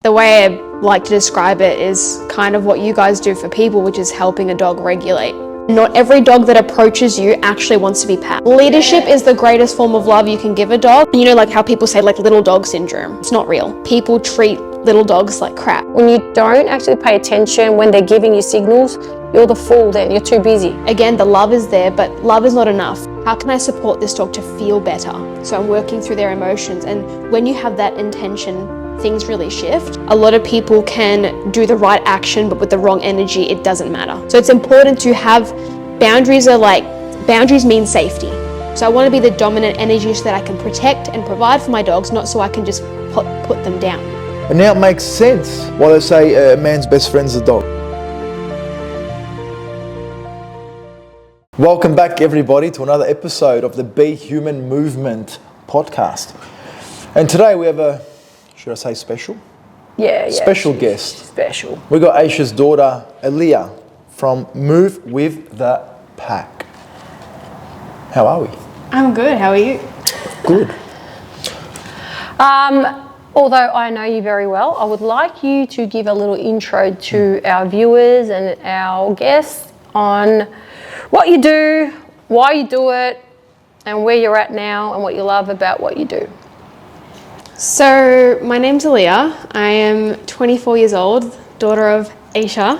The way I like to describe it is kind of what you guys do for people, which is helping a dog regulate. Not every dog that approaches you actually wants to be pet. Leadership is the greatest form of love you can give a dog. You know, like how people say like little dog syndrome. It's not real. People treat little dogs like crap. When you don't actually pay attention, when they're giving you signals, you're the fool then, you're too busy. Again, the love is there, but love is not enough. How can I support this dog to feel better? So I'm working through their emotions, and when you have that intention, things really shift. A lot of people can do the right action, but with the wrong energy, it doesn't matter. So it's important to have boundaries mean safety. So I want to be the dominant energy so that I can protect and provide for my dogs, not so I can just put them down. And now it makes sense why they say a man's best friend's a dog. Welcome back, everybody, to another episode of the B.Human movement podcast. And today we have a, should I say special? Yeah. Special guest. Special. We got Aesha's daughter, Aliyah, from Move With The Pack. How are we? I'm good, how are you? Good. Although I know you very well, I would like you to give a little intro to our viewers and our guests on what you do, why you do it, and where you're at now and what you love about what you do. So my name's Aliyah. I am 24 years old, daughter of Aesha,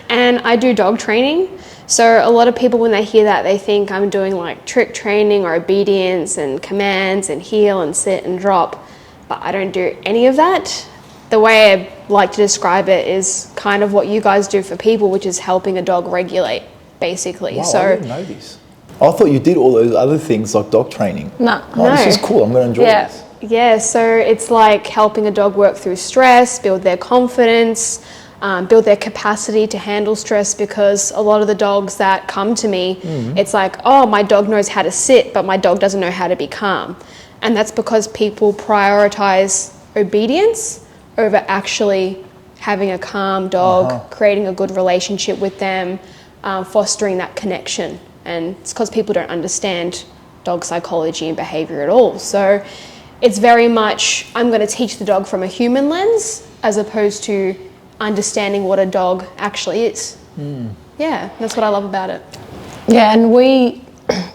and I do dog training. So a lot of people, when they hear that, they think I'm doing like trick training or obedience and commands and heel and sit and drop, but I don't do any of that. The way I like to describe it is kind of what you guys do for people, which is helping a dog regulate, basically. Wow, So I didn't know this. I thought you did all those other things like dog training. No. This is cool. I'm going to enjoy this. Yeah, so it's like helping a dog work through stress, build their confidence, build their capacity to handle stress, because a lot of the dogs that come to me, it's like, oh, my dog knows how to sit, but my dog doesn't know how to be calm. And that's because people prioritize obedience over actually having a calm dog, creating a good relationship with them, fostering that connection. And it's because people don't understand dog psychology and behavior at all. So it's very much, I'm going to teach the dog from a human lens as opposed to understanding what a dog actually is. Yeah, that's what I love about it. Yeah, and we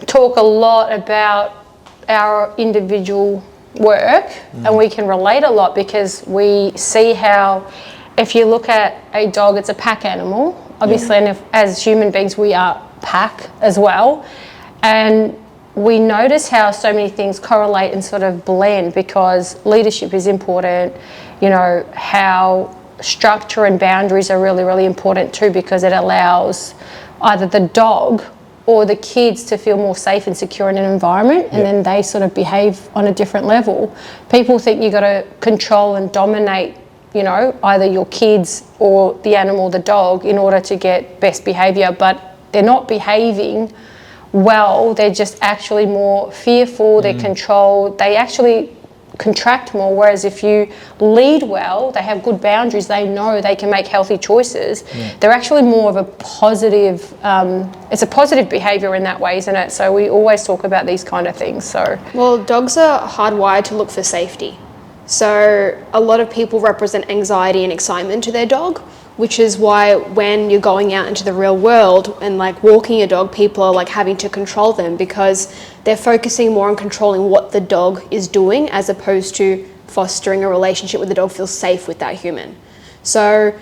talk a lot about our individual work, and we can relate a lot because we see how, if you look at a dog, it's a pack animal, obviously, and as human beings, we are pack as well. And we notice how so many things correlate and sort of blend, because leadership is important, you know, how structure and boundaries are really, really important too, because it allows either the dog or the kids to feel more safe and secure in an environment, and then they sort of behave on a different level. People think you got to control and dominate, you know, either your kids or the animal, the dog, in order to get best behavior, but they're not behaving well. They're just actually more fearful, they're controlled, they actually contract more. Whereas if you lead well, they have good boundaries, they know they can make healthy choices, they're actually more of a positive, it's a positive behavior in that way, isn't it? So we always talk about these kind of things. So, well, dogs are hardwired to look for safety. So a lot of people represent anxiety and excitement to their dog, which is why when you're going out into the real world and like walking your dog, people are like having to control them, because they're focusing more on controlling what the dog is doing as opposed to fostering a relationship where the dog feels safe with that human. So,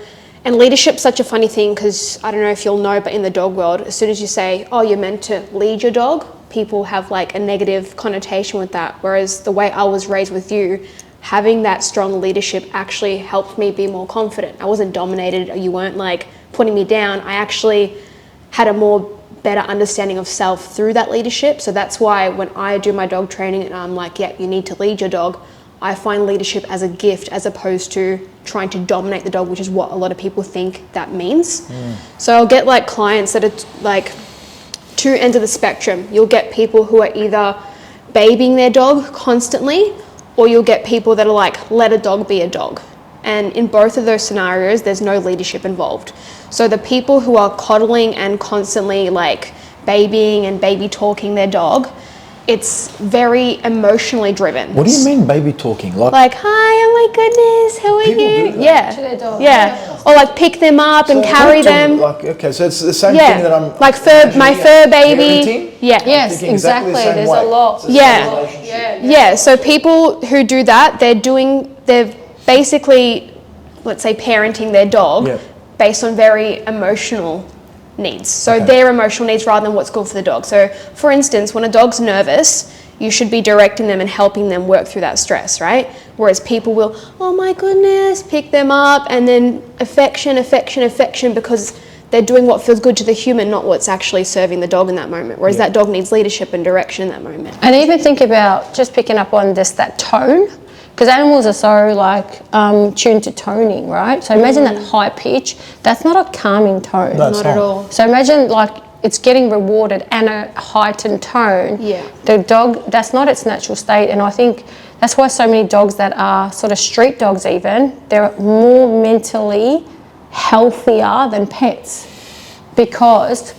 and leadership's such a funny thing, because I don't know if you'll know, but in the dog world, as soon as you say, oh, you're meant to lead your dog, people have like a negative connotation with that. Whereas the way I was raised with you, having that strong leadership actually helped me be more confident. I wasn't dominated, or you weren't like putting me down. I actually had a more better understanding of self through that leadership. So that's why when I do my dog training and I'm like, yeah, you need to lead your dog, I find leadership as a gift as opposed to trying to dominate the dog, which is what a lot of people think that means. So I'll get like clients that are like two ends of the spectrum. You'll get people who are either babying their dog constantly, or you'll get people that are like, let a dog be a dog. And in both of those scenarios, there's no leadership involved. So the people who are coddling and constantly like babying and baby talking their dog, it's very emotionally driven. What do you mean baby talking? Like, hi, oh my goodness, how are People you? do that. Yeah. To their dog. Yeah. Or like pick them up and carry them. Like, okay, so it's the same Yeah. thing that I'm Like my fur baby. parenting? Yeah. Yes, Thinking exactly exactly. the same There's way. a lot. It's the same Yeah. relationship. Yeah, so people who do that, they're basically, let's say, parenting their dog Yeah. based on very emotional needs. So Okay. their emotional needs rather than what's good for the dog. So for instance, when a dog's nervous, you should be directing them and helping them work through that stress, right? Whereas people will, oh my goodness, pick them up and then affection because they're doing what feels good to the human, not what's actually serving the dog in that moment. Whereas that dog needs leadership and direction in that moment. And even think about just picking up on just that tone, because animals are so like tuned to toning, right? So imagine that high pitch. That's not a calming tone. No, it's Not at all. So imagine like it's getting rewarded and a heightened tone. Yeah. The dog, that's not its natural state. And I think that's why so many dogs that are sort of street dogs even, they're more mentally healthier than pets because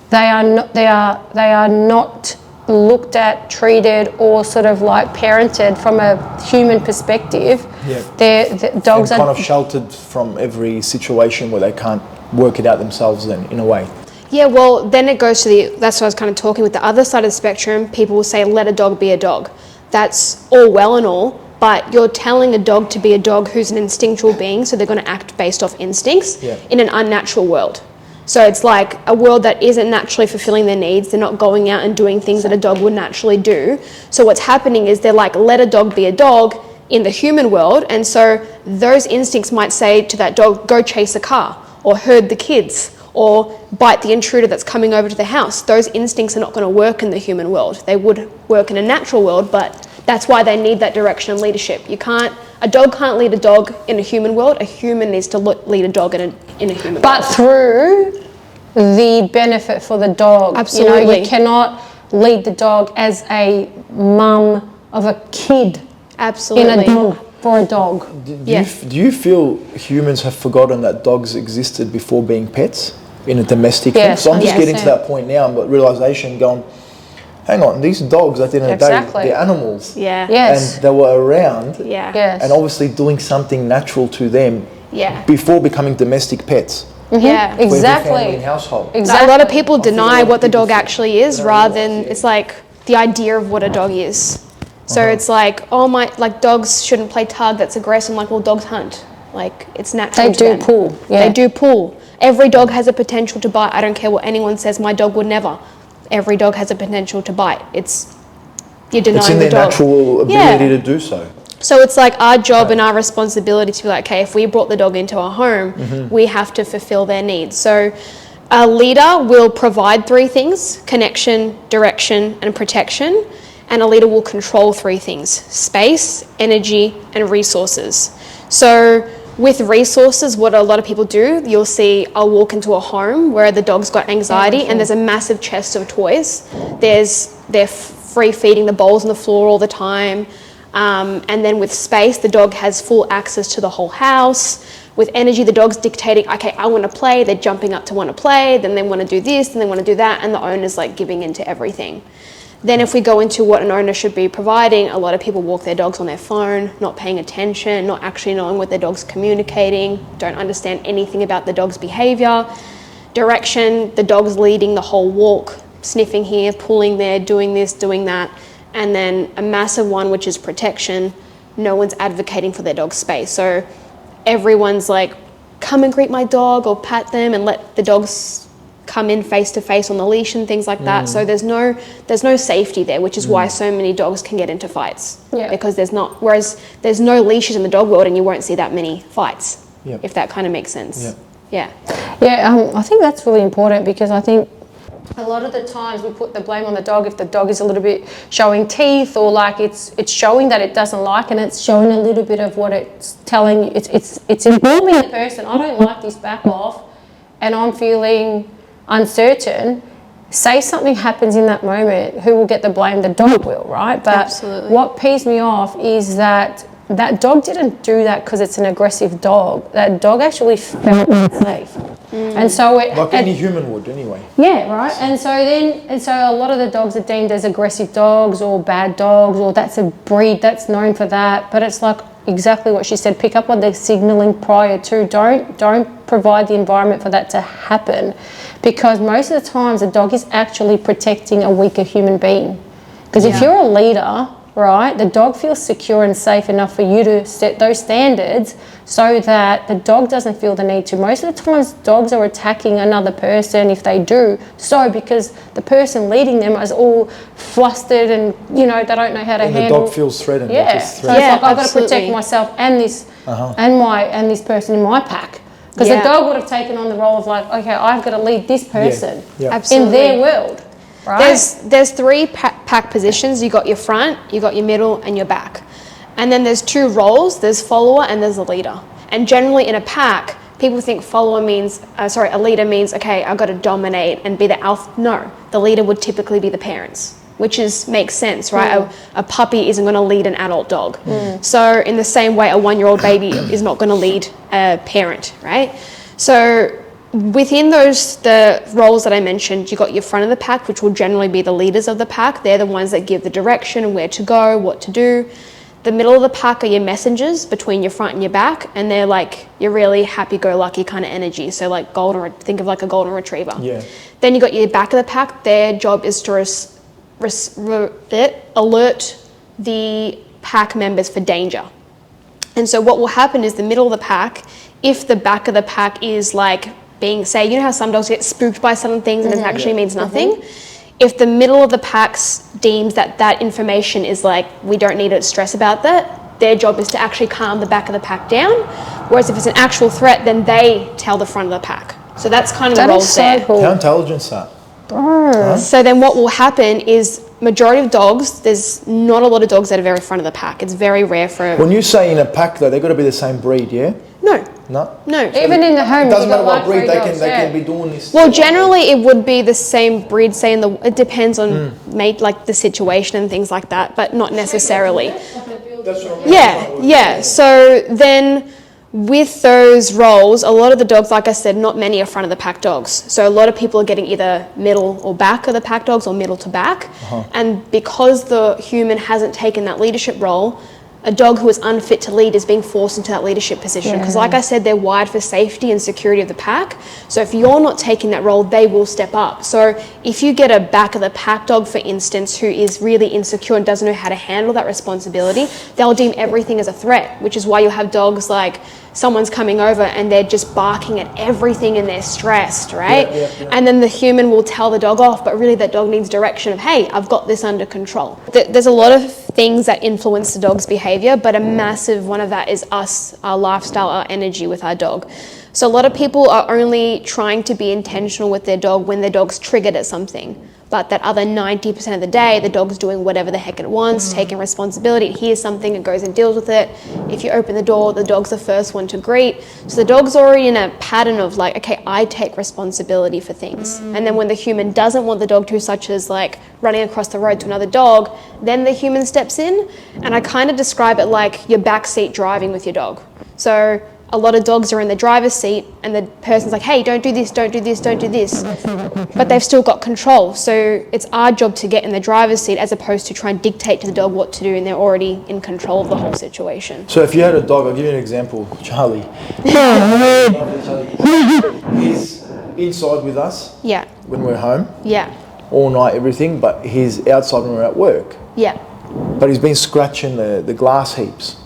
they are not looked at, treated, or sort of like parented from a human perspective. Yeah. The dogs And kind are of sheltered from every situation where they can't work it out themselves then, in a way. Yeah, well, then it goes to that's what I was kind of talking with the other side of the spectrum. People will say, let a dog be a dog. That's all well and all, but you're telling a dog to be a dog who's an instinctual being, so they're going to act based off instincts in an unnatural world. So it's like a world that isn't naturally fulfilling their needs. They're not going out and doing things that a dog would naturally do. So what's happening is they're like, let a dog be a dog in the human world, and so those instincts might say to that dog, go chase a car, or herd the kids, or bite the intruder that's coming over to the house. Those instincts are not going to work in the human world. They would work in a natural world, but that's why they need that direction and leadership. A dog can't lead a dog in a human world. A human needs to lead a dog in a human world. but through the benefit for the dog. Absolutely. You know, you cannot lead the dog as a mum of a kid Absolutely. in a dog for a dog. Do you feel humans have forgotten that dogs existed before being pets in a domestic Yes, thing? So I'm just 100%. getting to that point now, but realization going, hang on, these dogs at the end of the Exactly. day, they're animals. Yeah. Yes. And they were around Yeah. Yes. and obviously doing something natural to them Yeah. before becoming domestic pets. Yeah. For every family Exactly. and household. Exactly. A lot of people think a lot deny of what the people dog actually is don't rather realise, than yeah. it's like the idea of what a dog is. So it's like, oh my, like dogs shouldn't play tug, that's aggressive. I'm like, well, dogs hunt. Like it's natural They to do them. pull. Yeah. They do pull. Every dog has a potential to bite. I don't care what anyone says, my dog would never. Every dog has a potential to bite. You're denying It's in the their dog. natural ability to do so. So it's like our job and our responsibility to be like, okay, if we brought the dog into our home, we have to fulfill their needs. So a leader will provide three things: connection, direction, and protection. And a leader will control three things: space, energy, and resources. So with resources, what a lot of people do, you'll see, I'll walk into a home where the dog's got anxiety and there's a massive chest of toys. They're free feeding the bowls on the floor all the time. And then with space, the dog has full access to the whole house. With energy, the dog's dictating, okay, I want to play. They're jumping up to want to play. Then they want to do this, then they want to do that. And the owner's like giving into everything. Then if we go into what an owner should be providing, a lot of people walk their dogs on their phone, not paying attention, not actually knowing what their dog's communicating, don't understand anything about the dog's behavior. Direction, the dog's leading the whole walk, sniffing here, pulling there, doing this, doing that. And then a massive one, which is protection. No one's advocating for their dog's space. So everyone's like, come and greet my dog or pat them and let the dogs come in face to face on the leash and things like that. So there's no safety there, which is why so many dogs can get into fights. Yeah. Because there's no leashes in the dog world and you won't see that many fights. Yep. If that kind of makes sense. Yep. Yeah. I think that's really important because I think a lot of the times we put the blame on the dog if the dog is a little bit showing teeth or like it's showing that it doesn't like, and it's showing a little bit of what it's telling you. It's informing the person, I don't like this, back off, and I'm feeling uncertain. Say something happens in that moment, who will get the blame? The dog will, right? But Absolutely. what pees me off is that dog didn't do that because it's an aggressive dog. That dog actually felt unsafe. And so like any human would anyway. Yeah, right. And so a lot of the dogs are deemed as aggressive dogs or bad dogs, or that's a breed that's known for that. But it's like exactly what she said, pick up on the signalling prior to. Don't provide the environment for that to happen, because most of the times a dog is actually protecting a weaker human being. Because if you're a leader, right, the dog feels secure and safe enough for you to set those standards so that the dog doesn't feel the need to. Most of the times dogs are attacking another person if they do so, because the person leading them is all flustered and, you know, they don't know how to handle. The dog feels threatened. Yeah, like it's so it's like I've got to absolutely. protect myself and this and this person in my pack. Because the dog would have taken on the role of like, okay, I've got to lead this person in their world. Right? There's three pack positions. You got your front, you got your middle, and your back. And then there's two roles. There's follower and there's a leader. And generally in a pack, people think a leader means, okay, I've got to dominate and be the alpha. No, the leader would typically be the parents, which makes sense, right? A puppy isn't going to lead an adult dog. So in the same way, a 1-year-old baby is not going to lead a parent, right? So within the roles that I mentioned, you got your front of the pack, which will generally be the leaders of the pack. They're the ones that give the direction and where to go, what to do. The middle of the pack are your messengers between your front and your back, and they're like your really happy-go-lucky kind of energy. So like think of like a golden retriever. Yeah. Then you got your back of the pack. Their job is to alert the pack members for danger. And so what will happen is the middle of the pack, if the back of the pack is like being, say, you know how some dogs get spooked by some things and it actually means nothing? If the middle of the pack deems that information is like, we don't need to stress about that, their job is to actually calm the back of the pack down. Whereas if it's an actual threat, then they tell the front of the pack. So that's kind of the roles there. How intelligent is that? So then what will happen is majority of dogs, there's not a lot of dogs that are very front of the pack. It's very rare for... When you say in a pack though, they've got to be the same breed, yeah? No. No? No. Even in the home, it doesn't matter what breed, they dogs, can be doing this. Well, generally it would be the same breed, say it depends on like the situation and things like that, but not necessarily. That's what I mean. Yeah. So then with those roles, a lot of the dogs, like I said, not many are front of the pack dogs. So a lot of people are getting either middle or back of the pack dogs or middle to back. And because the human hasn't taken that leadership role, a dog who is unfit to lead is being forced into that leadership position. Because like I said, they're wired for safety and security of the pack. So if you're not taking that role, they will step up. So if you get a back of the pack dog, for instance, who is really insecure and doesn't know how to handle that responsibility, they'll deem everything as a threat, which is why you'll have dogs like someone's coming over and they're just barking at everything and they're stressed, right? And then the human will tell the dog off, but really that dog needs direction of, hey, I've got this under control. There's a lot of things that influence the dog's behavior, but a massive one of that is us, our lifestyle, our energy with our dog. So a lot of people are only trying to be intentional with their dog when their dog's triggered at something. But that other 90% of the day, the dog's doing whatever the heck it wants, taking responsibility. It hears something, it goes and deals with it. If you open the door, the dog's the first one to greet. So the dog's already in a pattern of like, okay, I take responsibility for things. And then when the human doesn't want the dog to, such as like running across the road to another dog, then the human steps in. And I kind of describe it like your backseat driving with your dog. So a lot of dogs are in the driver's seat and the person's like, hey, don't do this, don't do this, don't do this. But they've still got control. So it's our job to get in the driver's seat as opposed to try and dictate to the dog what to do, and they're already in control of the whole situation. So if you had a dog, I'll give you an example, Charlie. He's inside with us when we're home. All night, everything, but he's outside when we're at work. But he's been scratching the glass heaps.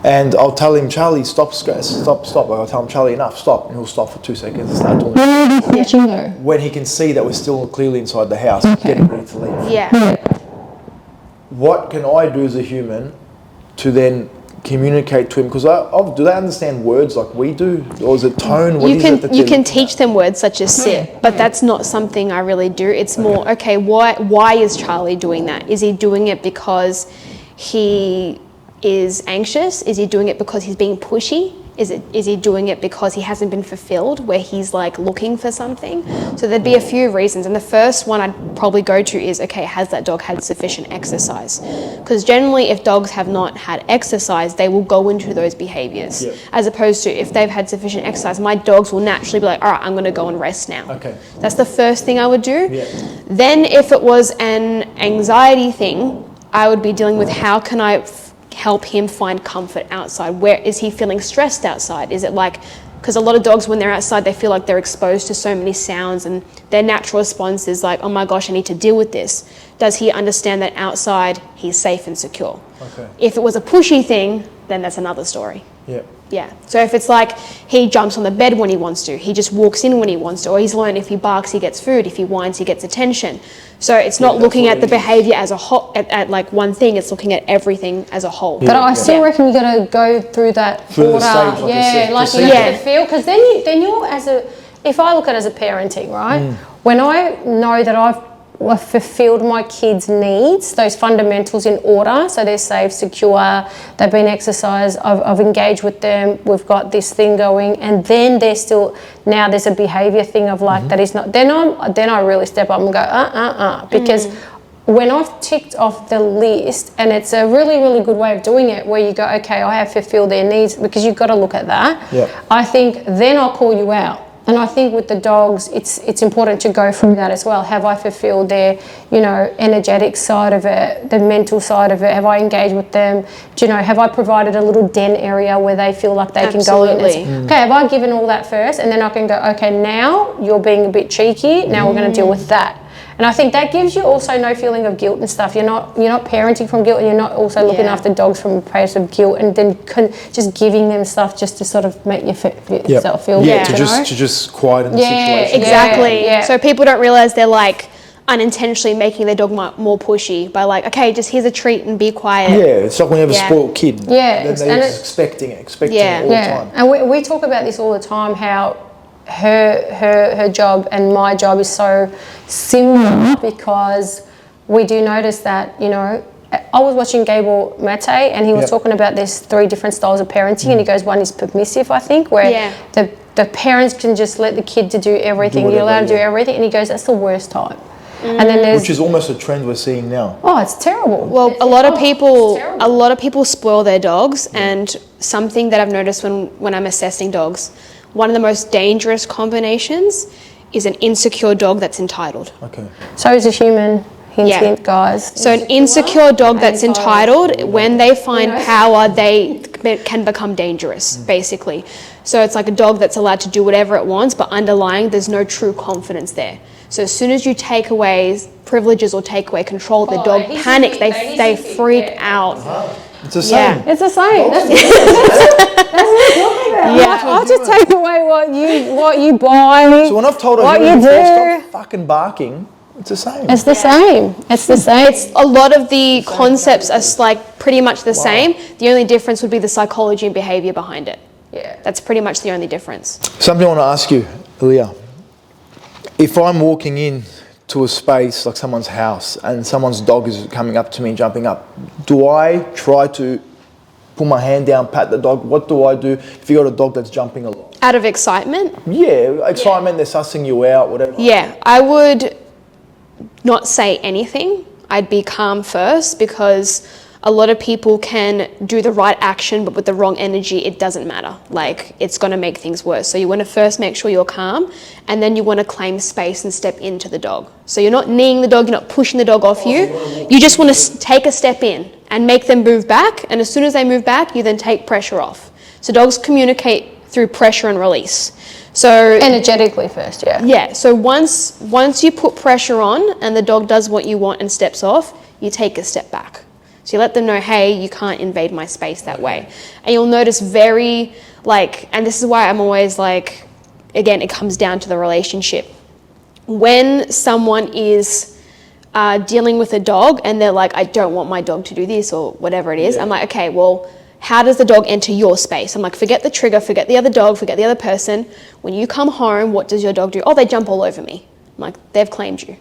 And I'll tell him, Charlie, stop. I'll tell him, Charlie, enough, stop. And he'll stop for 2 seconds and start talking. When he can see that we're still clearly inside the house, getting ready to leave. What can I do as a human to then communicate to him? Because do they understand words like we do? Or is it tone? You can teach them words such as sit, but that's not something I really do. It's more, okay, why is Charlie doing that? Is he doing it because he is anxious? Is he doing it because he's being pushy? Is he doing it because he hasn't been fulfilled, where he's like looking for something? So there'd be a few reasons. And the first one I'd probably go to is, okay, has that dog had sufficient exercise? Because generally if dogs have not had exercise, they will go into those behaviors. Yep. As opposed to if they've had sufficient exercise, my dogs will naturally be like, all right, I'm going to go and rest now. Okay. That's the first thing I would do. Yep. Then if it was an anxiety thing, I would be dealing with how can I help him find comfort outside. Where is he feeling stressed outside? Is it like, because a lot of dogs when they're outside they feel like they're exposed to so many sounds and their natural response is like, oh my gosh, I need to deal with this. Does he understand that outside he's safe and secure? Okay. If it was a pushy thing, then that's another story. Yeah. So if it's like he jumps on the bed when he wants to, he just walks in when he wants to, or he's learned if he barks he gets food, if he whines he gets attention. So it's not looking at the behaviour as a whole, at like one thing, it's looking at everything as a whole. But I still reckon you got to go through that order. Like you have to feel, because then you're if I look at it as a parenting, right? When I know that I've fulfilled my kids' needs, those fundamentals in order, so they're safe, secure, they've been exercised, I've engaged with them, we've got this thing going, and then they're still, now there's a behaviour thing of like that is not, then I really step up and go, because when I've ticked off the list, and it's a really, really good way of doing it, where you go, okay, I have fulfilled their needs, because you've got to look at that. I think then I'll call you out. And I think with the dogs, it's important to go through that as well. Have I fulfilled their, energetic side of it, the mental side of it? Have I engaged with them? Have I provided a little den area where they feel like they can go in? Okay, have I given all that first? And then I can go, okay, now you're being a bit cheeky. Now we're going to deal with that. And I think that gives you also no feeling of guilt and stuff. You're not parenting from guilt, and you're not also looking after dogs from a place of guilt, and then just giving them stuff just to sort of make yourself feel good. To just quieten the situation. Exactly. So people don't realise they're like unintentionally making their dog more pushy by like, okay, just here's a treat and be quiet. Yeah, it's like when you have a spoiled kid. Then they're just expecting it all the time. And we talk about this all the time, how her job and my job is so similar, because we do notice that, I was watching Gable Mate, and he was talking about there's 3 different styles of parenting, and he goes, one is permissive, I think, where the parents can just let the kid to do everything, you're allowed to do everything, and he goes, that's the worst time. And then there's, which is almost a trend we're seeing now. Oh, it's terrible. Well, a lot of people spoil their dogs, and something that I've noticed when I'm assessing dogs, one of the most dangerous combinations is an insecure dog that's entitled. Okay. So is a human. Hint, guys. So an insecure dog that's entitled, when they find power, they can become dangerous, basically. So it's like a dog that's allowed to do whatever it wants, but underlying, there's no true confidence there. So as soon as you take away privileges or take away control, the dog panics, they freak out. It's the same. It's the same. That's what I'm talking about. I'll just take away what you buy. So when I've told her what you do, stop fucking barking, it's the same. It's the same. It's the same. It's a lot of the concepts are like pretty much the same. The only difference would be the psychology and behaviour behind it. Yeah. That's pretty much the only difference. Something I want to ask you, Aliyah. If I'm walking in to a space like someone's house and someone's dog is coming up to me and jumping up, do I try to put my hand down, pat the dog? What do I do if you got a dog that's jumping a lot? Out of excitement? Yeah, excitement, they're sussing you out, whatever. Yeah, I would not say anything. I'd be calm first, because a lot of people can do the right action, but with the wrong energy, it doesn't matter. Like, it's going to make things worse. So you want to first make sure you're calm, and then you want to claim space and step into the dog. So you're not kneeing the dog, you're not pushing the dog off you. You just want to take a step in and make them move back. And as soon as they move back, you then take pressure off. So dogs communicate through pressure and release. So energetically first, Yeah, so once you put pressure on and the dog does what you want and steps off, you take a step back. So you let them know, hey, you can't invade my space that way. And you'll notice and this is why I'm always like, again, it comes down to the relationship. When someone is dealing with a dog and they're like, I don't want my dog to do this or whatever it is, I'm like, okay, well, how does the dog enter your space? I'm like, forget the trigger, forget the other dog, forget the other person. When you come home, what does your dog do? Oh, they jump all over me. I'm like, they've claimed you.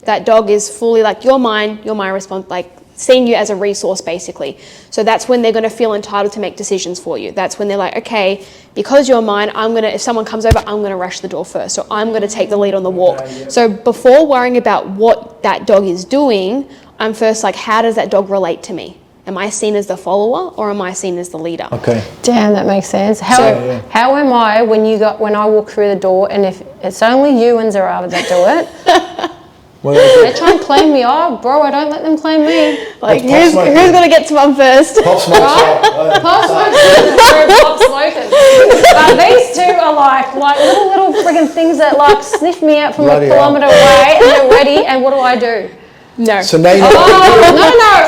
That dog is fully like, you're mine, you're my response, like, seeing you as a resource, basically. So that's when they're going to feel entitled to make decisions for you. That's when they're like, okay, because you're mine, if someone comes over, I'm going to rush the door first. So I'm going to take the lead on the walk. So before worrying about what that dog is doing, I'm first like, how does that dog relate to me? Am I seen as the follower or am I seen as the leader? Okay. Damn, that makes sense. How am I when I walk through the door and if it's only you and Zarava that do it? They try and claim me. Oh, bro, I don't let them claim me. Like, who's going to get to one first? Pop smokes. Right? Pop smokers. But these two are like little friggin' things that like sniff me out from a kilometre away and they're ready. And what do? No. So now you know. No.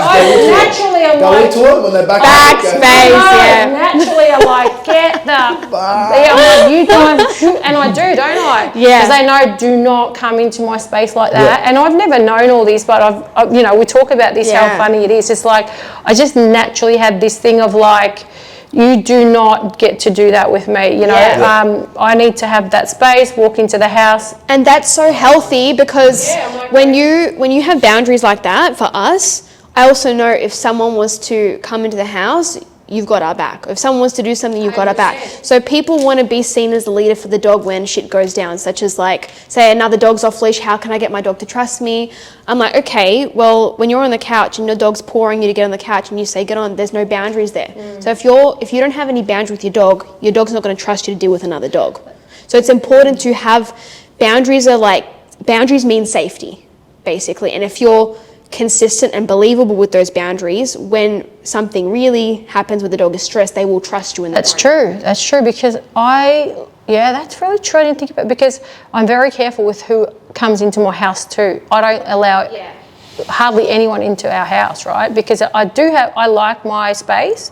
I naturally am like. Go into it when they're backspace. Naturally I'm like, get the. I'm like, you don't. And I do, don't I? Yeah. Because they know, do not come into my space like that. Yeah. And I've never known all this, but I've we talk about this, how funny it is. It's like, I just naturally have this thing of like, you do not get to do that with me, you know. I need to have that space, walk into the house. And that's so healthy because when you have boundaries like that, for us, I also know if someone was to come into the house, you've got our back. If someone wants to do something, you've got our back. So people want to be seen as the leader for the dog when shit goes down, such as like, say another dog's off leash, how can I get my dog to trust me? I'm like, okay, well, when you're on the couch and your dog's pouring you to get on the couch and you say, get on, there's no boundaries there. So if you don't have any boundaries with your dog's not going to trust you to deal with another dog. So it's important to have boundaries mean safety, basically. And if you're consistent and believable with those boundaries, when something really happens with the dog is stressed, they will trust you in that. That's true because that's really true. I didn't think about it because I'm very careful with who comes into my house too. I don't allow hardly anyone into our house, right? Because I like my space.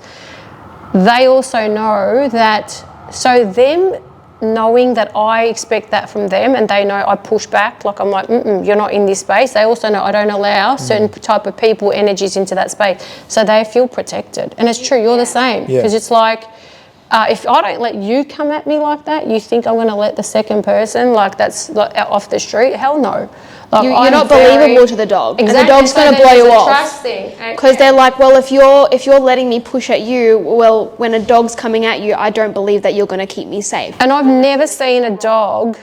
They also know that, so them knowing that I expect that from them and they know I push back, like I'm like, you're not in this space. They also know I don't allow certain type of people, energies into that space. So they feel protected. And it's true, you're the same. Because it's like, if I don't let you come at me like that, you think I'm going to let the second person, like that's like off the street? Hell no. Like you're not believable to the dog. Exactly. And the dog's going to blow you off. Trust thing. Because they're like, well, if you're letting me push at you, well, when a dog's coming at you, I don't believe that you're going to keep me safe. And I've never seen a dog,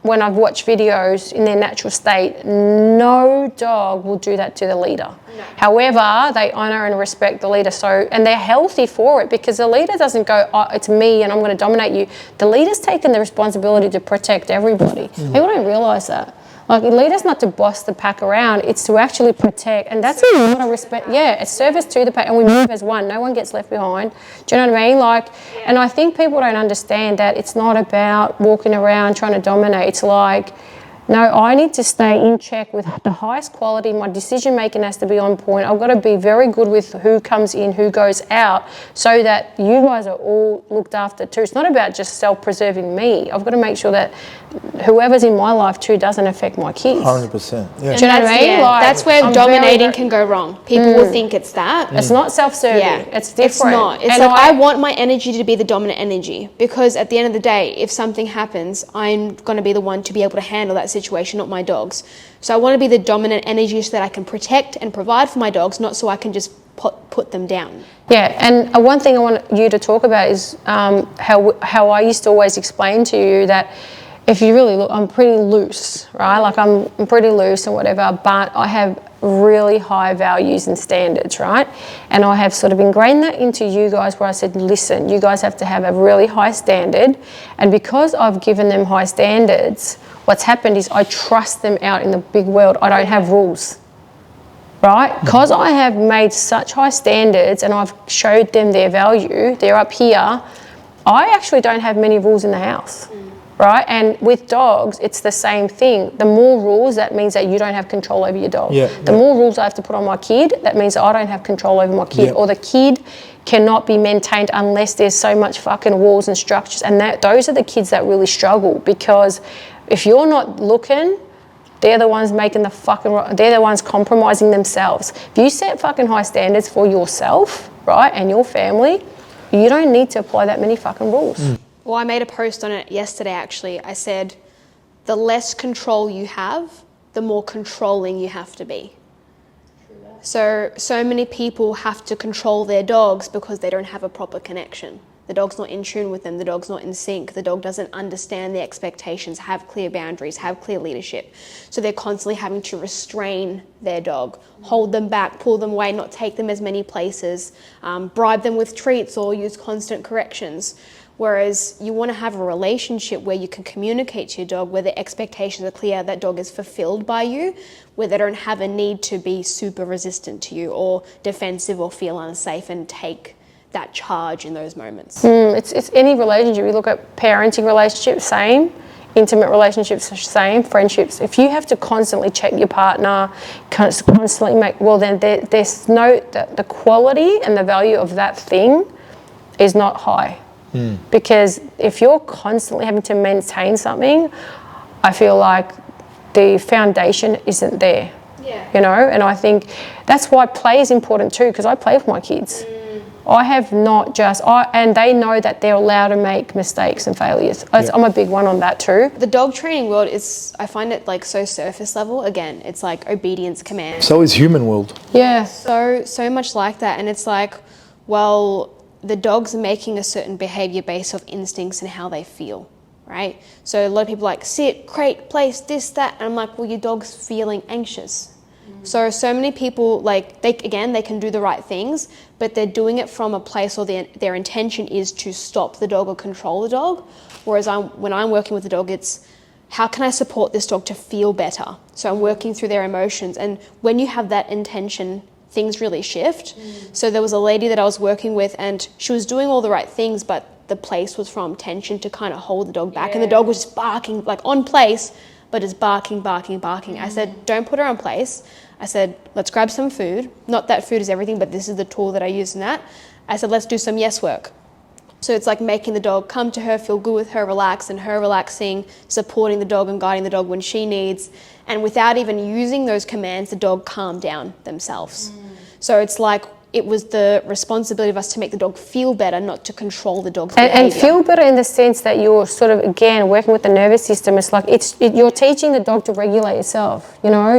when I've watched videos in their natural state, no dog will do that to the leader. No. However, they honour and respect the leader, and they're healthy for it because the leader doesn't go, oh, it's me and I'm going to dominate you. The leader's taken the responsibility to protect everybody. People don't realise that. Like, the leader's not to boss the pack around, it's to actually protect. And that's a lot of respect. Yeah, it's service to the pack. And we move as one. No one gets left behind. Do you know what I mean? Like, and I think people don't understand that it's not about walking around trying to dominate. It's like, no, I need to stay in check with the highest quality. My decision making has to be on point. I've got to be very good with who comes in, who goes out, so that you guys are all looked after too. It's not about just self-preserving me. I've got to make sure that whoever's in my life too doesn't affect my kids. 100%. Yeah. Do you know what I mean? Like, that's where dominating can go wrong. People will think it's that. It's not self-serving. Yeah. It's different. It's not. It's like I want my energy to be the dominant energy because at the end of the day, if something happens, I'm going to be the one to be able to handle that situation, not my dogs. So I want to be the dominant energy so that I can protect and provide for my dogs, not so I can just put them down. Yeah, and one thing I want you to talk about is how I used to always explain to you that if you really look, I'm pretty loose, right? Like I'm pretty loose and whatever, but I have really high values and standards, right? And I have sort of ingrained that into you guys where I said, listen, you guys have to have a really high standard. And because I've given them high standards, what's happened is I trust them out in the big world. I don't have rules, right? Because I have made such high standards and I've showed them their value, they're up here, I actually don't have many rules in the house. Right? And with dogs, it's the same thing. The more rules, that means that you don't have control over your dog. The more rules I have to put on my kid, that means that I don't have control over my kid. Or the kid cannot be maintained unless there's so much fucking walls and structures. And those are the kids that really struggle because if you're not looking, they're the ones making they're the ones compromising themselves. If you set fucking high standards for yourself, right, and your family, you don't need to apply that many fucking rules. Well, I made a post on it yesterday, actually. I said, the less control you have, the more controlling you have to be. So many people have to control their dogs because they don't have a proper connection. The dog's not in tune with them. The dog's not in sync. The dog doesn't understand the expectations, have clear boundaries, have clear leadership. So they're constantly having to restrain their dog, hold them back, pull them away, not take them as many places, bribe them with treats or use constant corrections. Whereas you want to have a relationship where you can communicate to your dog, where the expectations are clear, that dog is fulfilled by you, where they don't have a need to be super resistant to you or defensive or feel unsafe and take that charge in those moments. It's any relationship. You look at parenting relationships, same. Intimate relationships, same. Friendships. If you have to constantly check your partner, constantly then there's the quality and the value of that thing is not high. Because if you're constantly having to maintain something, I feel like the foundation isn't there. You know, and I think that's why play is important too, because I play with my kids. I have not just, and they know that they're allowed to make mistakes and failures. I'm a big one on that too. The dog training world is, I find it like so surface level. Again, it's like obedience, command. So is human world. Yeah. So much like that. And it's like, well, the dog's making a certain behavior based off instincts and how they feel, right? So a lot of people are like, sit, crate, place, this, that. And I'm like, well, your dog's feeling anxious. So many people, like, they can do the right things, but they're doing it from a place or their intention is to stop the dog or control the dog. Whereas when I'm working with the dog, it's how can I support this dog to feel better? So I'm working through their emotions. And when you have that intention, things really shift. So there was a lady that I was working with and she was doing all the right things, but the place was from tension to kind of hold the dog back. And the dog was just barking, like on place, but it's barking. I said, don't put her on place. I said, let's grab some food. Not that food is everything, but this is the tool that I use in that. I said, let's do some yes work. So it's like making the dog come to her, feel good with her, relax, and her relaxing, supporting the dog and guiding the dog when she needs. And without even using those commands, the dog calmed down themselves. So it's like it was the responsibility of us to make the dog feel better, not to control the dog's behavior. And feel better in the sense that you're sort of, again, working with the nervous system. It's like you're teaching the dog to regulate itself. You know,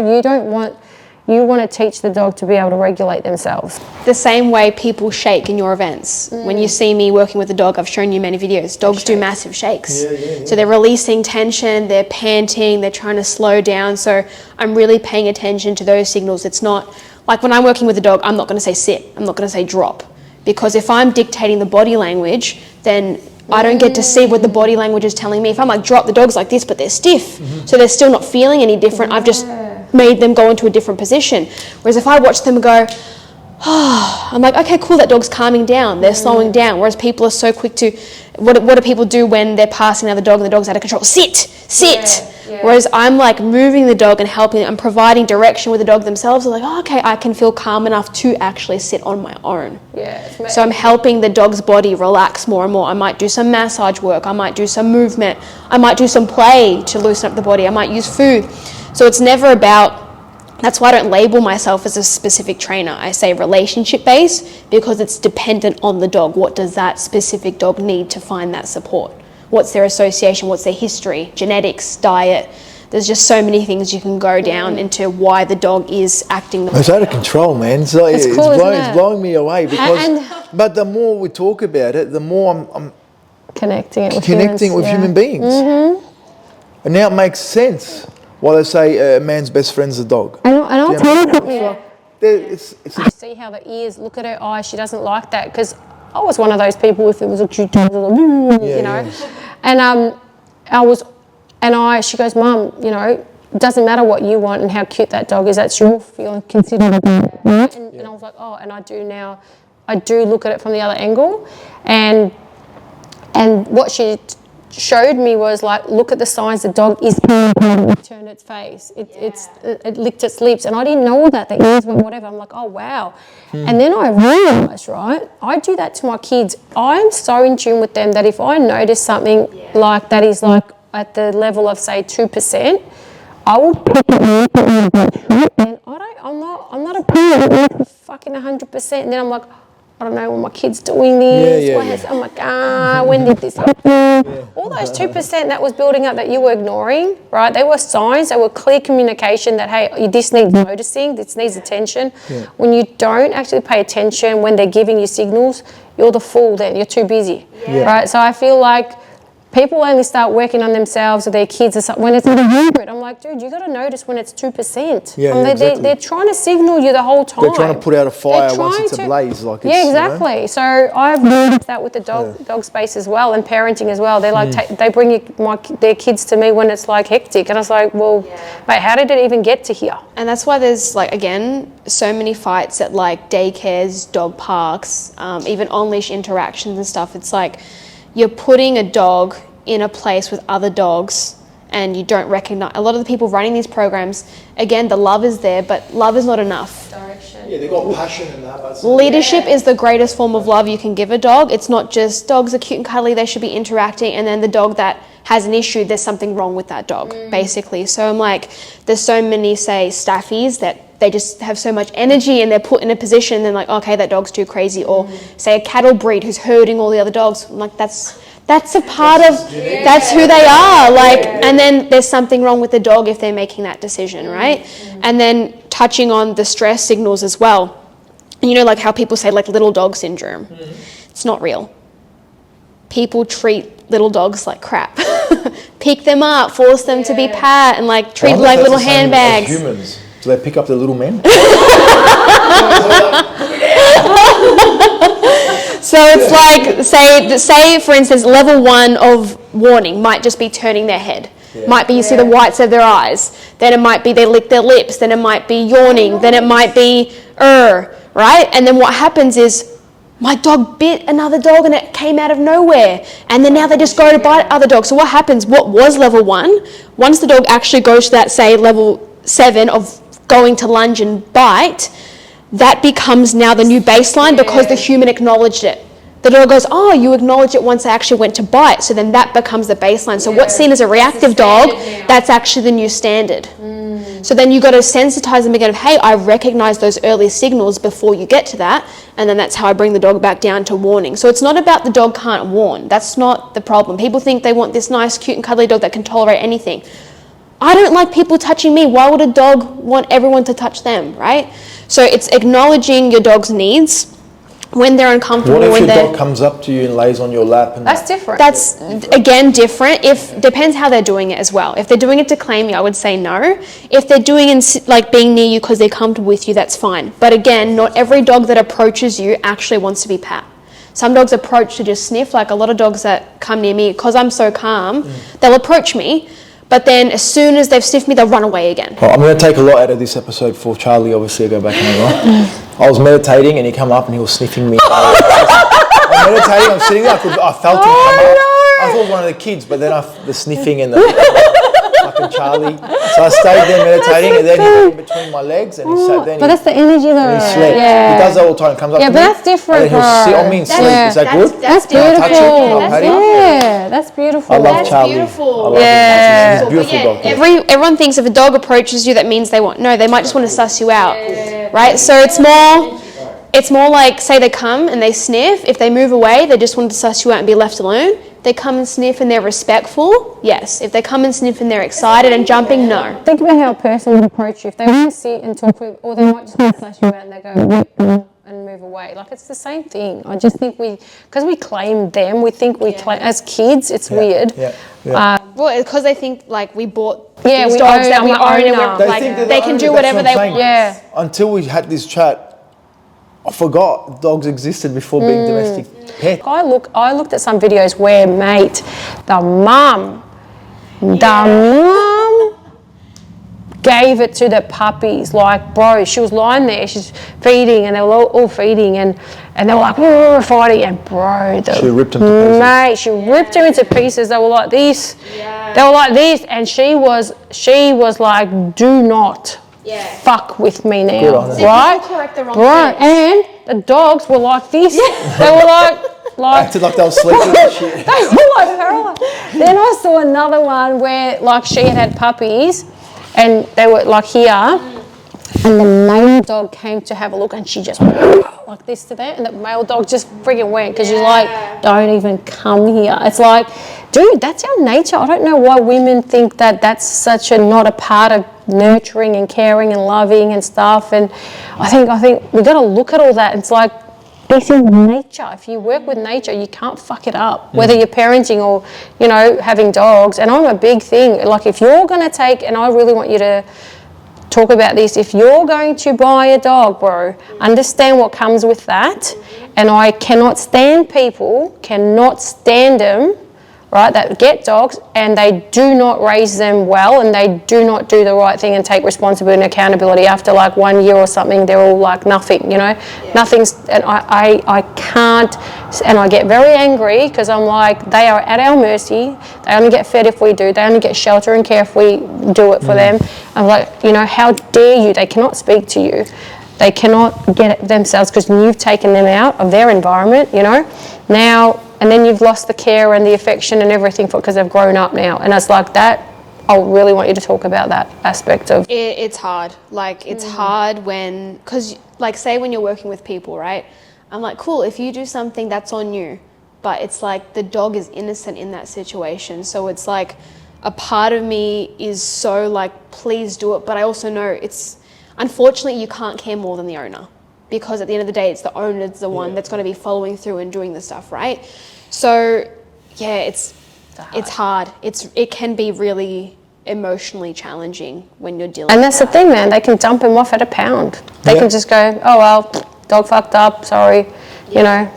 you want to teach the dog to be able to regulate themselves. The same way people shake in your events. When you see me working with the dog, I've shown you many videos. Dogs do massive shakes. Yeah. So they're releasing tension, they're panting, they're trying to slow down. So I'm really paying attention to those signals. It's not like when I'm working with a dog, I'm not going to say sit, I'm not going to say drop. Because if I'm dictating the body language, then I don't get to see what the body language is telling me. If I'm like, drop, the dog's like this, but they're stiff. So they're still not feeling any different. I've just made them go into a different position. Whereas if I watch them go, I'm like, okay, cool, that dog's calming down. They're slowing down. Whereas people are so quick to, what do people do when they're passing another dog and the dog's out of control? Sit. Yeah. Whereas I'm like moving the dog and helping, I'm providing direction with the dog themselves. They're like, oh, okay, I can feel calm enough to actually sit on my own. Yeah. So I'm helping the dog's body relax more and more. I might do some massage work. I might do some movement. I might do some play to loosen up the body. I might use food. So it's never about, that's why I don't label myself as a specific trainer. I say relationship based because it's dependent on the dog. What does that specific dog need to find that support? What's their association? What's their history? Genetics, diet. There's just so many things you can go down into why the dog is acting. It's out of control, man. It's blowing me away because. But the more we talk about it, the more I'm connecting with human beings. And now it makes sense why they say a man's best friend's a dog. And I'll tell you something. I see how the ears, look at her eyes. She doesn't like that because I was one of those people. If it was a cute dog, you know, and she goes, Mum, you know, it doesn't matter what you want and how cute that dog is. That's your feeling. Consider it, right? And I was like, oh, and I do now. I do look at it from the other angle, and what she showed me was like, look at the signs the dog is it turned its face, it licked its lips, and I didn't know that the ears went whatever. I'm like, oh wow. And then I realised, right, I do that to my kids. I'm so in tune with them that if I notice something like that is like at the level of say 2%, I will pick it up and I'm not a parent, fucking 100%, and then I'm like, I don't know, when my kid's doing this. I'm like, when did this happen? All those 2% that was building up that you were ignoring, right? They were signs, they were clear communication that, hey, this needs noticing, this needs attention. Yeah. When you don't actually pay attention, when they're giving you signals, you're the fool then, you're too busy, right? So I feel like people only start working on themselves or their kids or something when it's 100. I'm like, dude, you got to notice when it's 2%. Yeah, exactly. They're trying to signal you the whole time. They're trying to put out a fire once it's ablaze. Like yeah, exactly. You know? So I've noticed that with the dog space as well and parenting as well. They're like, they bring their kids to me when it's like hectic. And I was like, well, mate, how did it even get to here? And that's why there's like, again, so many fights at like daycares, dog parks, even on-leash interactions and stuff. It's like, you're putting a dog in a place with other dogs and you don't recognize. A lot of the people running these programs, again, the love is there, but love is not enough. Direction. Yeah, they've got passion in that. But leadership is the greatest form of love you can give a dog. It's not just dogs are cute and cuddly, they should be interacting, and then the dog that has an issue, there's something wrong with that dog, basically. So I'm like, there's so many, say, staffies that they just have so much energy and they're put in a position and then like, okay, that dog's too crazy. Or say a cattle breed who's herding all the other dogs. I'm like, that's a part of, that's who they are. Like, and then there's something wrong with the dog if they're making that decision, right? And then touching on the stress signals as well. You know, like how people say like little dog syndrome. It's not real. People treat little dogs like crap. Pick them up, force them to be pat and like treat them like little handbags. Humans. Do they pick up the little men? So it's like, say for instance, level 1 of warning might just be turning their head. Might be you see the whites of their eyes. Then it might be they lick their lips. Then it might be yawning. Then it might be right? And then what happens is, my dog bit another dog and it came out of nowhere. And then now they just go to bite other dogs. So what happens, what was level 1, once the dog actually goes to that, say, level 7 of going to lunge and bite, that becomes now the new baseline because the human acknowledged it. The dog goes, oh, you acknowledged it once I actually went to bite. So then that becomes the baseline. So what's seen as a reactive dog, that's actually the new standard. So then you got to sensitize them again of, hey, I recognize those early signals before you get to that. And then that's how I bring the dog back down to warning. So it's not about the dog can't warn. That's not the problem. People think they want this nice, cute and cuddly dog that can tolerate anything. I don't like people touching me. Why would a dog want everyone to touch them, right? So it's acknowledging your dog's needs when they're uncomfortable. What if your dog comes up to you and lays on your lap? And that's different. That's, again, different. Depends how they're doing it as well. If they're doing it to claim you, I would say no. If they're doing it like being near you because they're comfortable with you, that's fine. But again, not every dog that approaches you actually wants to be pat. Some dogs approach to just sniff. Like a lot of dogs that come near me, because I'm so calm, they'll approach me. But then as soon as they've sniffed me, they'll run away again. Well, I'm going to take a lot out of this episode for Charlie, obviously. I go back and I was meditating and he come up and he was sniffing me. I'm meditating, I'm sitting there, I felt him come up. I thought it was one of the kids, but then the sniffing and the fucking Charlie. So I stayed there meditating and then he went in between my legs and he sat there. But that's the energy though. And he slept. Yeah. He does that all the time. Comes up to me. Yeah, but that's different. And then he'll sit on me and sleep. Is that good? That's beautiful. That's beautiful. I love Charlie. Beautiful. I love him. He's a beautiful dog. Everyone thinks if a dog approaches you, that means they might just want to suss you out, right? So it's more like, say they come and they sniff. If they move away, they just want to suss you out and be left alone. They come and sniff and they're respectful, yes. If they come and sniff and they're excited and jumping, no. Think about how a person would approach you. If they want to sit and talk with, or they might just want to suss you out and they go and move away. Like, it's the same thing. I just think because we claim them, we think we claim, as kids, it's weird. Well, because they think like we bought these dogs that we own and they can do whatever they want. Yeah. Until we had this chat, I forgot dogs existed before being domestic pets. I looked at some videos where, mate, the mum gave it to the puppies. Like, bro, she was lying there, she's feeding, and they were all feeding, and they were like, we're fighting, and bro, she ripped them to pieces. Mate, she ripped them into pieces. They were like this. Yeah. They were like this, and she was like, do not fuck with me now, right? Correct the wrong things. And the dogs were like this. They were like acted like they were sleeping and shit. They were like paralyzed. Then I saw another one where like she had puppies, and they were like here, And the male dog came to have a look and she just went like this to that, and the male dog just friggin' went because she's like, don't even come here. It's like, dude, that's our nature. I don't know why women think that that's such a not a part of nurturing and caring and loving and stuff. And I think we got to look at all that. It's like, this is nature. If you work with nature, you can't fuck it up, whether you're parenting or, you know, having dogs. And I'm a big thing. Like, if you're going to take, and I really want you to talk about this, if you're going to buy a dog, bro, understand what comes with that. And I cannot stand people, them, right, that get dogs and they do not raise them well and they do not do the right thing and take responsibility and accountability. After like 1 year or something, they're all like nothing, you know, nothing's, and I can't, and I get very angry because I'm like, they are at our mercy. They only get fed if we do. They only get shelter and care if we do it for them. I'm like, you know, how dare you? They cannot speak to you. They cannot get it themselves because you've taken them out of their environment, you know. Now, and then you've lost the care and the affection and everything because they've grown up now. And it's like that, I really want you to talk about that aspect of... It's hard. Like, it's hard when... Because, like, say when you're working with people, right? I'm like, cool, if you do something, that's on you. But it's like the dog is innocent in that situation. So it's like a part of me is so like, please do it. But I also know it's... Unfortunately, you can't care more than the owner. Because at the end of the day, it's the owner that's the one that's going to be following through and doing the stuff, right? So, yeah, it's hard. It can be really emotionally challenging when you're dealing with And that's the thing, man. They can dump him off at £1. They can just go, oh, well, dog fucked up, sorry, you know,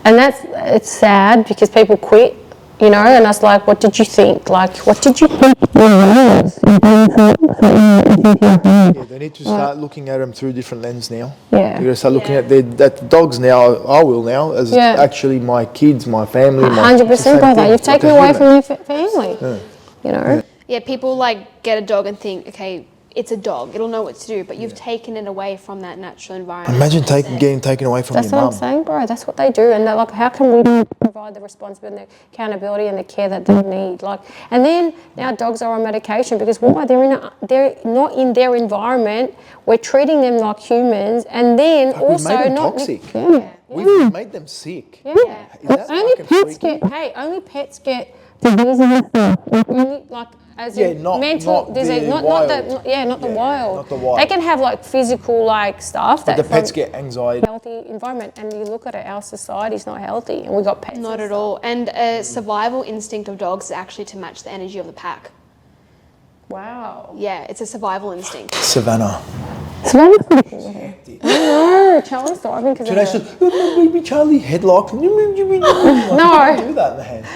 And it's sad because people quit, you know, and I was like, what did you think? Like, what did you think? Yeah, they need to start looking at them through a different lens now. Yeah. You've got to start looking at the dogs now, I will now, as actually my kids, my family. 100%, brother. You've taken away from your family, you know. Yeah, people like get a dog and think, okay, it's a dog, it'll know what to do, but you've taken it away from that natural environment. Imagine getting taken away from your mum. That's what I'm saying, bro. That's what they do, and they're like, how can we provide the responsibility, the accountability, and the care that they need? Like, and then now dogs are on medication because why? They're not in their environment. We're treating them like humans, and then like also we've made them not toxic. Yeah. We've made them sick. Yeah. Only pets get diseases and stuff. Like as in mental disease, not the wild. They can have like physical like stuff. But the pets get anxiety. Healthy environment, and you look at it, our society's not healthy, and we got pets. Not at all. And a survival instinct of dogs is actually to match the energy of the pack. Wow. Yeah, it's a survival instinct. Savannah. Savannah's pretty no, Charlie's driving because baby Charlie headlock. No. Do that in the hand.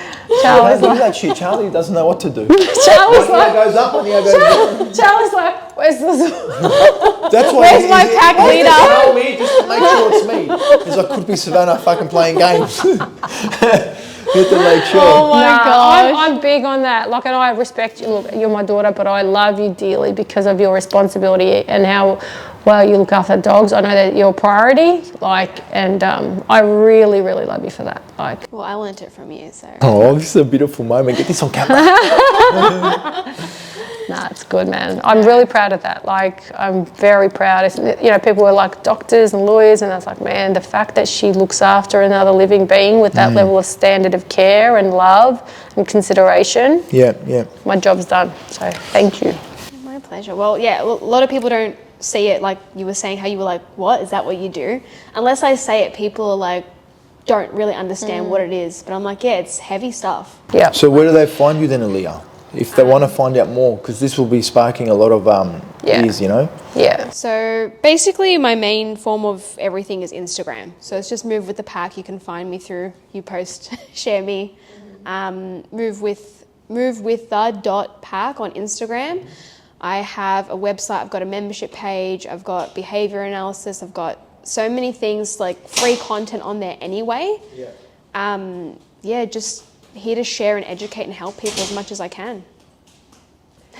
Charlie's do that shit. Charlie doesn't know what to do. Charlie's like, goes up and goes down. Charlie's like, where's this? That's why where's my pack leader? Tell me just to make sure it's me. Because I could be Savannah fucking playing games. You have to make sure. Oh my God. I'm big on that. Like, and I respect you. Look, you're my daughter, but I love you dearly because of your responsibility and how well you look after dogs. I know that you're a priority. Like, and I really, really love you for that. Like, well, I learnt it from you, so. Oh, this is a beautiful moment. Get this on camera. Nah, it's good, man. I'm really proud of that. Like, I'm very proud. It's, you know, people are like doctors and lawyers, and I was like, man, the fact that she looks after another living being with that level of standard of care and love and consideration. Yeah. My job's done. So thank you. My pleasure. Well, yeah, a lot of people don't see it like you were saying, how you were like, what? Is that what you do? Unless I say it, people are like, don't really understand what it is. But I'm like, yeah, it's heavy stuff. Yeah. So where do they find you then, Aliyah? If they want to find out more, because this will be sparking a lot of ears, you know? Yeah. So basically my main form of everything is Instagram. So it's just Move With The Pack. You can find me through, you post, share me. Move with the .pack on Instagram. I have a website, I've got a membership page, I've got behavior analysis, I've got so many things, like free content on there anyway. Just here to share and educate and help people as much as I can.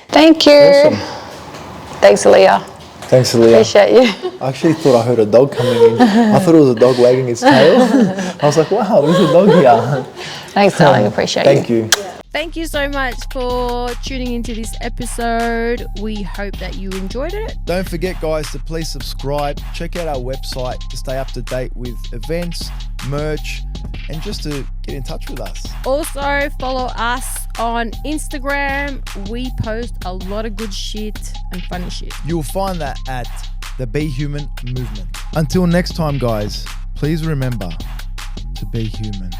Thank you. Awesome. Thanks, Aliyah. Thanks, Aliyah. Appreciate you. I actually thought I heard a dog coming in. I thought it was a dog wagging its tail. I was like, wow, there's a dog here. Thanks, darling. Appreciate you. Thank you. Thank you so much for tuning into this episode. We hope that you enjoyed it. Don't forget, guys, to please subscribe. Check out our website to stay up to date with events, merch, and just to get in touch with us. Also, follow us on Instagram. We post a lot of good shit and funny shit. You'll find that at the B.Human movement. Until next time, guys, please remember to be human.